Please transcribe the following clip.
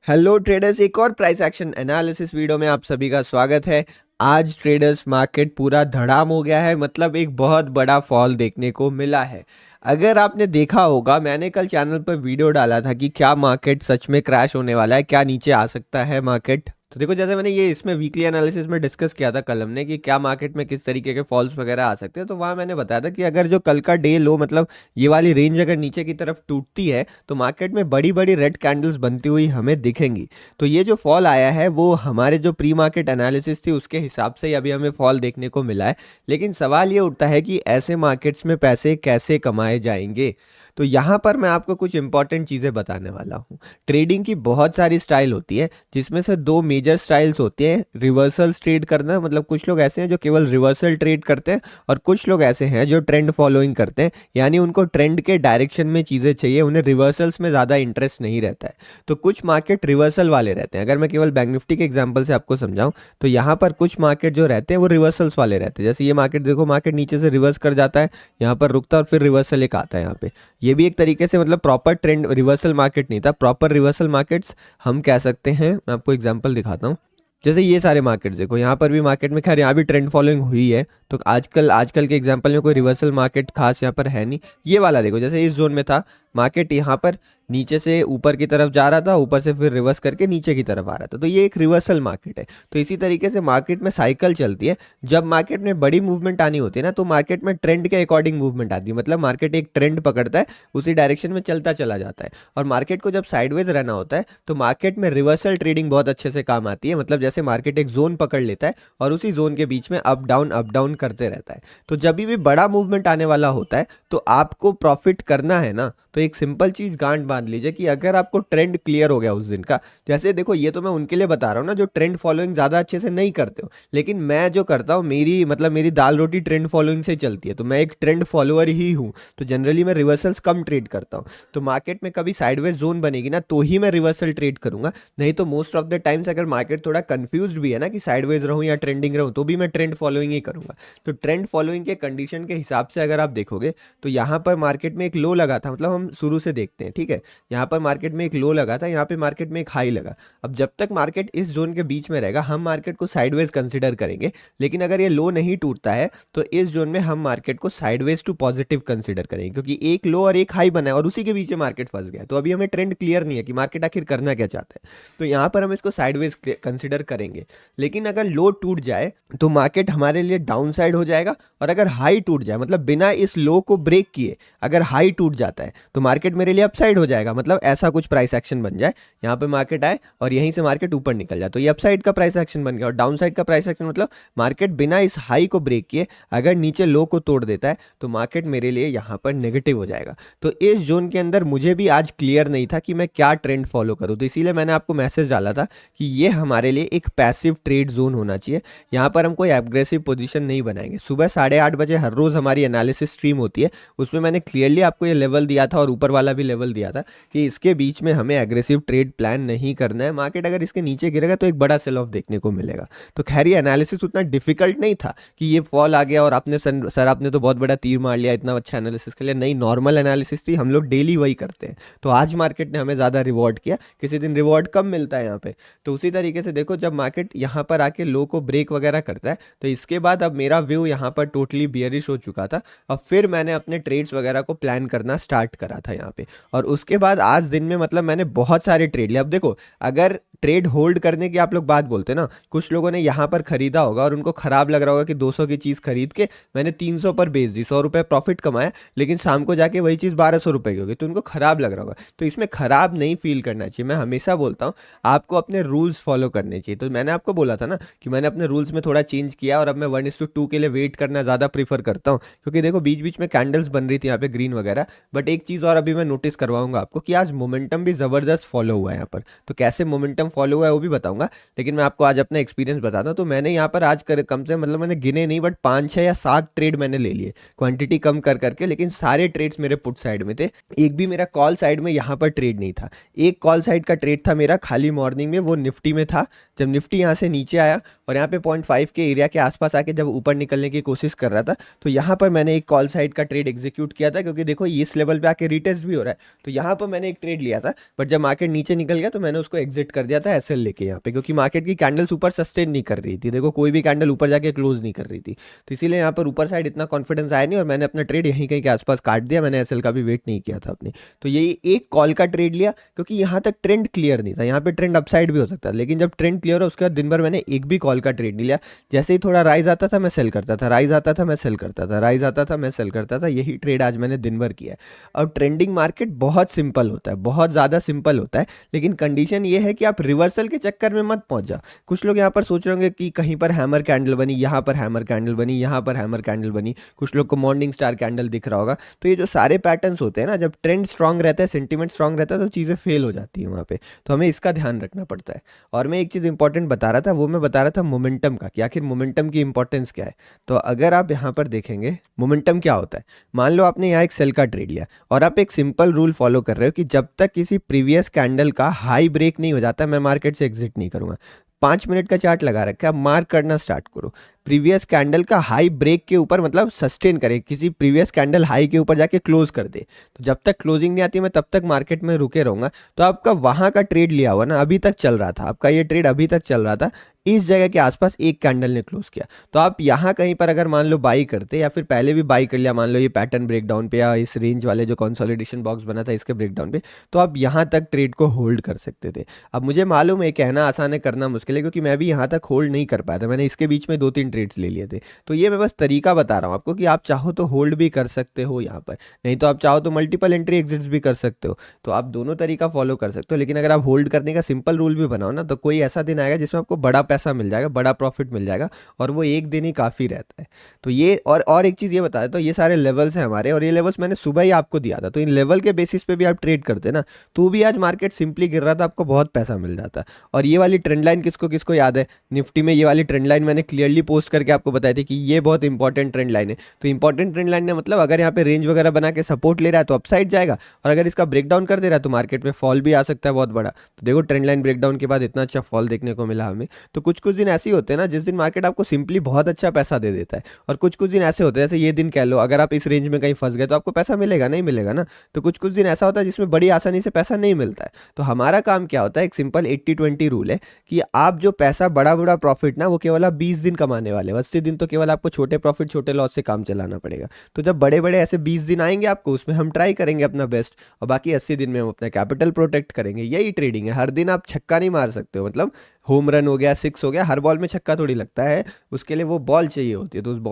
Hello traders, एक और price action analysis video में आप सभी का स्वागत है। आज ट्रेडर्स मार्केट पूरा धड़ाम हो गया है, मतलब एक बहुत बड़ा फॉल देखने को मिला है। अगर आपने देखा होगा, मैंने कल चैनल पर वीडियो डाला था कि क्या मार्केट सच में क्रैश होने वाला है, क्या नीचे आ सकता है मार्केट। तो देखो, जैसे मैंने ये इसमें वीकली एनालिसिस में डिस्कस किया था कल हमने कि क्या मार्केट में किस तरीके के फॉल्स वगैरह आ सकते हैं, तो वहाँ मैंने बताया था कि अगर जो कल का डे लो, मतलब ये वाली रेंज अगर नीचे की तरफ टूटती है तो मार्केट में बड़ी बड़ी रेड कैंडल्स बनती हुई हमें दिखेंगी। तो ये जो फॉल आया है वो हमारे जो प्री मार्केट एनालिसिस थी उसके हिसाब से ही अभी हमें फॉल देखने को मिला है। लेकिन सवाल ये उठता है कि ऐसे मार्केट्स में पैसे कैसे कमाए जाएंगे। तो यहाँ पर मैं आपको कुछ इंपॉर्टेंट चीज़ें बताने वाला हूँ। ट्रेडिंग की बहुत सारी स्टाइल होती है, जिसमें से दो मेजर स्टाइल्स होती हैं। रिवर्सल्स ट्रेड करना, मतलब कुछ लोग ऐसे हैं जो केवल रिवर्सल ट्रेड करते हैं, और कुछ लोग ऐसे हैं जो ट्रेंड फॉलोइंग करते हैं, यानी उनको ट्रेंड के डायरेक्शन में चीज़ें चाहिए, उन्हें रिवर्सल्स में ज़्यादा इंटरेस्ट नहीं रहता है। तो कुछ मार्केट रिवर्सल वाले रहते हैं। अगर मैं केवल बैंक निफ्टी के एग्जांपल से आपको समझाऊं तो यहाँ पर कुछ मार्केट जो रहते हैं वो रिवर्सल्स वाले रहते हैं। जैसे ये मार्केट देखो, मार्केट नीचे से रिवर्स कर जाता है, यहाँ पर रुकता है और फिर रिवर्सल एक आता है यहाँ पे। ये भी एक तरीके से मतलब प्रॉपर ट्रेंड रिवर्सल मार्केट नहीं था। प्रॉपर रिवर्सल मार्केट्स हम कह सकते हैं, मैं आपको एग्जांपल दिखाता हूँ। जैसे ये सारे मार्केट्स देखो, यहाँ पर भी मार्केट में खैर यहाँ भी ट्रेंड फॉलोइंग हुई है, तो आजकल आजकल के एग्जांपल में कोई रिवर्सल मार्केट खास यहाँ पर है नहीं। ये वाला देखो, जैसे इस जोन में था मार्केट, यहाँ पर नीचे से ऊपर की तरफ जा रहा था, ऊपर से फिर रिवर्स करके नीचे की तरफ आ रहा था, तो ये एक रिवर्सल मार्केट है। तो इसी तरीके से मार्केट में साइकिल चलती है। जब मार्केट में बड़ी मूवमेंट आनी होती है ना, तो मार्केट में ट्रेंड के अकॉर्डिंग मूवमेंट आती है, मतलब मार्केट एक ट्रेंड पकड़ता है, उसी डायरेक्शन में चलता चला जाता है। और मार्केट को जब साइडवेज रहना होता है तो मार्केट में रिवर्सल ट्रेडिंग बहुत अच्छे से काम आती है। मतलब जैसे मार्केट एक जोन पकड़ लेता है और उसी जोन के बीच में अप डाउन करते रहता है। तो जब भी बड़ा मूवमेंट आने वाला होता है तो आपको प्रॉफिट करना है ना, तो एक सिंपल चीज गांठ बांध लीजिए कि अगर आपको ट्रेंड क्लियर हो गया उस दिन का, जैसे देखो ये तो मैं उनके लिए बता रहा हूँ ना जो ट्रेंड फॉलोइंग ज्यादा अच्छे से नहीं करते हो, लेकिन मैं जो करता हूँ, मेरी दाल रोटी ट्रेंड फॉलोइंग से चलती है, तो मैं एक ट्रेंड फॉलोअर ही हूँ। तो जनरली मैं रिवर्सल्स कम ट्रेड करता हूँ। तो मार्केट में कभी साइडवेज जोन बनेगी ना तो ही मैं रिवर्सल ट्रेड करूंगा, नहीं तो मोस्ट ऑफ द टाइम्स अगर मार्केट थोड़ा कंफ्यूज भी है ना कि साइडवेज रहूं या ट्रेंडिंग रहूं, तो भी मैं ट्रेंड फॉलोइंग ही करूंगा। तो ट्रेंड फॉलोइंग के कंडीशन के हिसाब से अगर आप देखोगे तो यहाँ पर मार्केट में एक लो लगा था, मतलब हम शुरू से देखते हैं, ठीक है। यहाँ पर मार्केट में एक लो लगा था, यहाँ पे मार्केट में एक हाई लगा। अब जब तक मार्केट इस जोन के बीच में रहेगा हम मार्केट को साइडवेज कंसिडर करेंगे, लेकिन अगर ये लो नहीं टूटता है तो इस जोन में हम मार्केट को साइडवेज टू पॉजिटिव कंसिडर करेंगे, क्योंकि एक लो और एक हाई बना है और उसी के बीच में मार्केट फंस गया है। तो अभी हमें ट्रेंड क्लियर नहीं है कि मार्केट आखिर करना क्या चाहता है, तो यहाँ पर हम इसको साइडवेज कंसिडर करेंगे। लेकिन अगर लो टूट जाए तो मार्केट हमारे लिए डाउन साइड हो जाएगा, और अगर हाई टूट जाए, मतलब बिना इस लो को ब्रेक किए अगर हाई टूट जाता है तो मार्केट मेरे लिए अपसाइड हो जाएगा। मतलब ऐसा कुछ प्राइस एक्शन बन जाए, यहाँ पे मार्केट आए और यहीं से मार्केट ऊपर निकल जाए, तो ये अपसाइड का प्राइस एक्शन बन गया। और डाउन साइड का प्राइस एक्शन मतलब मार्केट बिना इस हाई को ब्रेक किए अगर नीचे लो को तोड़ देता है तो मार्केट मेरे लिए यहाँ पर नेगेटिव हो जाएगा। तो इस जोन के अंदर मुझे भी आज क्लियर नहीं था कि मैं क्या ट्रेंड फॉलो करूँ, तो इसीलिए मैंने आपको मैसेज डाला था कि ये हमारे लिए एक पैसिव ट्रेड जोन होना चाहिए। यहाँ पर हम कोई एग्रेसिव पोजीशन नहीं बनाएंगे। सुबह 8:30 बजे हर रोज हमारी एनालिसिस स्ट्रीम होती है, उसमें मैंने क्लियरली आपको ये लेवल दिया था और ऊपर वाला भी लेवल दिया था कि इसके बीच में हमें एग्रेसिव ट्रेड प्लान नहीं करना है। मार्केट अगर इसके नीचे गिरेगा तो एक बड़ा सेल ऑफ देखने को मिलेगा। तो खैर ये एनालिसिस उतना डिफिकल्ट नहीं था कि ये फॉल आ गया और आपने सर आपने तो बहुत बड़ा तीर मार लिया, इतना अच्छा एनालिसिस कर लिया। नहीं, नॉर्मल एनालिसिस थी, हम लोग डेली वही करते हैं। तो आज मार्केट ने हमें ज़्यादा रिवॉर्ड किया, किसी दिन रिवॉर्ड कम मिलता है यहाँ पे। तो उसी तरीके से देखो, जब मार्केट यहाँ पर आके लो को ब्रेक वगैरह करता है तो इसके बाद अब मेरा व्यू यहाँ पर टोटली बियरिश हो चुका था। अब फिर मैंने अपने ट्रेड्स वगैरह को प्लान करना स्टार्ट करा था यहाँ पे, और उसके बाद आज दिन में मतलब मैंने बहुत सारे ट्रेड लिए। अब देखो, अगर ट्रेड होल्ड करने की आप लोग बात बोलते ना, कुछ लोगों ने यहाँ पर खरीदा होगा और उनको खराब लग रहा होगा कि 200 की चीज़ खरीद के मैंने 300 पर बेच दी, 100 रुपये प्रॉफिट कमाया, लेकिन शाम को जाके वही चीज़ 1200 रुपये की होगी, तो उनको खराब लग रहा होगा। तो इसमें खराब नहीं फील करना चाहिए। मैं हमेशा बोलता हूँ आपको अपने रूल्स फॉलो करने चाहिए। तो मैंने आपको बोला था ना कि मैंने अपने रूल्स में थोड़ा चेंज किया और अब मैं 1:2 के लिए वेट करना ज़्यादा प्रीफर करता हूँ, क्योंकि देखो बीच बीच में कैंडल्स बन रही थी यहाँ पे ग्रीन वगैरह। बट एक चीज़ और अभी मैं नोटिस करवाऊंगा आपको कि आज मोमेंटम भी ज़बरदस्त फॉलो हुआ है यहाँ पर। तो कैसे मोमेंटम फॉलो हुआ है वो भी बताऊंगा, लेकिन मैं आपको आज अपना एक्सपीरियंस बताता हूँ। तो मैंने यहाँ पर आज कम से मतलब मैंने गिने नहीं बट 5 6 या 7 ट्रेड मैंने ले लिए, क्वांटिटी कम कर करके, लेकिन सारे ट्रेड्स मेरे पुट साइड में थे। एक भी मेरा कॉल साइड में यहाँ पर ट्रेड नहीं था। एक कॉल साइड का ट्रेड था मेरा खाली मॉर्निंग में, वो निफ्टी में था, जब निफ्टी यहाँ से नीचे आया और यहाँ पे 0.5 के एरिया के आसपास आके जब ऊपर निकलने की कोशिश कर रहा था, तो यहाँ पर मैंने एक कॉल साइड का ट्रेड एग्जीक्यूट किया था, क्योंकि देखो इस लेवल पे आके रिटेस्ट भी हो रहा है, तो यहाँ पर मैंने एक ट्रेड लिया था। बट जब मार्केट नीचे निकल गया तो मैंने उसको एग्जिट कर दिया था एसएल लेके यहाँ पे, क्योंकि मार्केट की कैंडल्स ऊपर सस्टेन नहीं कर रही थी। देखो कोई भी कैंडल ऊपर जाके क्लोज नहीं कर रही थी, तो इसीलिए यहाँ पर ऊपर साइड इतना कॉन्फिडेंस आया नहीं और मैंने अपना ट्रेड यहीं कहीं के आसपास काट दिया। मैंने एसएल का भी वेट नहीं किया था अपने। तो यही एक कॉल का ट्रेड लिया, क्योंकि यहाँ तक ट्रेंड क्लियर नहीं था। यहाँ पे ट्रेंड अपसाइड भी हो सकता था, लेकिन जब ट्रेंड क्लियर हो उसके बाद दिन भर मैंने एक भी कॉल का ट्रेड नहीं लिया। जैसे ही थोड़ा राइज आता था मैं सेल करता था, राइज आता था मैं सेल करता था, राइज आता था मैं सेल करता था। यही ट्रेड आज मैंने दिन भर किया है। अब ट्रेंडिंग मार्केट बहुत सिंपल होता है, बहुत ज़्यादा सिंपल होता है, लेकिन कंडीशन ये है कि आप रिवर्सल के चक्कर में मत पहुंच जाओ। कुछ लोग यहाँ पर सोच रहे होंगे कि कहीं पर हैमर कैंडल बनी, यहाँ पर हैमर कैंडल बनी, यहाँ पर हैमर कैंडल बनी, कुछ लोग को मॉर्निंग स्टार कैंडल दिख रहा होगा। तो ये जो सारे पैटर्न्स होते हैं ना, जब ट्रेंड स्ट्रांग रहता है, सेंटीमेंट स्ट्रांग रहता है, तो चीज़ें फेल हो जाती हैं वहाँ पे। तो हमें इसका ध्यान रखना पड़ता है। और मैं एक चीज़ इंपॉर्टेंट बता रहा था, वो मैं बता रहा था मोमेंटम का, कि आखिर मोमेंटम की इंपॉर्टेंस क्या है। तो अगर आप यहाँ पर देखेंगे मोमेंटम क्या होता है, मान लो आपने यहाँ एक सेल का ट्रेड लिया और आप एक सिंपल रूल फॉलो कर रहे हो कि जब तक किसी प्रीवियस कैंडल का हाई ब्रेक नहीं हो जाता मैं मार्केट से एग्जिट नहीं करूंगा। 5 मिनट का चार्ट लगा रखा है, आप मार्क करना स्टार्ट करो। प्रीवियस कैंडल का हाई ब्रेक के ऊपर, मतलब सस्टेन करे, किसी प्रीवियस कैंडल हाई के ऊपर जाके क्लोज कर दे, तो जब तक क्लोजिंग नहीं आती मैं तब तक मार्केट में रुके रहूंगा। तो आपका वहां का ट्रेड लिया हुआ ना, अभी तक चल रहा था, आपका ये ट्रेड अभी तक चल रहा था, इस जगह के आसपास एक कैंडल ने क्लोज किया, तो आप यहाँ कहीं पर अगर मान लो बाई करते, या फिर पहले भी बाई कर लिया, मान लो ये पैटर्न ब्रेकडाउन पे या इस रेंज वाले जो कंसोलिडेशन बॉक्स बना था इसके ब्रेकडाउन पे, तो आप यहाँ तक ट्रेड को होल्ड कर सकते थे। अब मुझे मालूम है कहना आसान है, करना मुश्किल है, क्योंकि मैं भी यहाँ तक होल्ड नहीं कर पाया था। मैंने इसके बीच में 2-3 ट्रेड्स ले लिए थे। तो ये मैं बस तरीका बता रहा हूँ आपको कि आप चाहो तो होल्ड भी कर सकते हो यहाँ पर, नहीं तो आप चाहो तो मल्टीपल एंट्री एग्जिट्स भी कर सकते हो। तो आप दोनों तरीका फॉलो कर सकते हो, लेकिन अगर आप होल्ड करने का सिंपल रूल भी बनाओ ना, तो कोई ऐसा दिन आएगा जिसमें आपको बड़ा पैसा मिल जाएगा, बड़ा प्रॉफिट मिल जाएगा, और वो एक दिन ही काफ़ी रहता है। तो ये और एक चीज़ ये बता देता हूँ, ये सारे लेवल्स हैं हमारे, और ये लेवल्स मैंने सुबह ही आपको दिया था। तो इन लेवल के बेसिस पे भी आप ट्रेड करते ना, तो भी आज मार्केट सिंपली गिर रहा था, आपको बहुत पैसा मिल जाता। और ये वाली ट्रेंड लाइन किसको किसको याद है, निफ्टी में ये वाली ट्रेंड लाइन मैंने क्लियरली पोस्ट करके आपको बताई थी कि ये बहुत इंपॉर्टेंट ट्रेंड लाइन है। तो इंपॉर्टेंट ट्रेंड लाइन ने मतलब अगर यहाँ पे रेंज वगैरह बना के सपोर्ट ले रहा है तो अपसाइड जाएगा, और अगर इसका ब्रेकडाउन कर दे रहा है तो मार्केट में फॉल भी आ सकता है बहुत बड़ा। तो देखो ट्रेंड लाइन ब्रेकडाउन के बाद इतना अच्छा फॉल देखने को मिला हमें। तो कुछ कुछ दिन ऐसे ही होते हैं ना, जिस दिन मार्केट आपको सिंपली बहुत अच्छा पैसा दे देता है, और कुछ कुछ दिन ऐसे होते हैं, जैसे ये दिन कह लो, अगर आप इस रेंज में कहीं फंस गए तो आपको पैसा मिलेगा नहीं, मिलेगा ना। तो कुछ कुछ दिन ऐसा होता है जिसमें बड़ी आसानी से पैसा नहीं मिलता है। तो हमारा काम क्या होता है, एक सिंपल 80-20 रूल है कि आप जो पैसा बड़ा बड़ा प्रॉफिट ना, वो केवल आप 20 दिन कमाने वाले हो, 80 दिन तो केवल आपको छोटे प्रॉफिट छोटे लॉस से काम चलाना पड़ेगा। तो जब बड़े बड़े ऐसे 20 दिन आएंगे आपको, उसमें हम ट्राई करेंगे अपना बेस्ट, और बाकी 80 दिन में हम अपना कैपिटल प्रोटेक्ट करेंगे। यही ट्रेडिंग है। हर दिन आप छक्का नहीं मार सकते हो, मतलब होम रन हो गया, 6 हो गया, हर बॉल में छक्का थोड़ी लगता है, उसके लिए वो बॉल चाहिए होती है, तो उस बॉल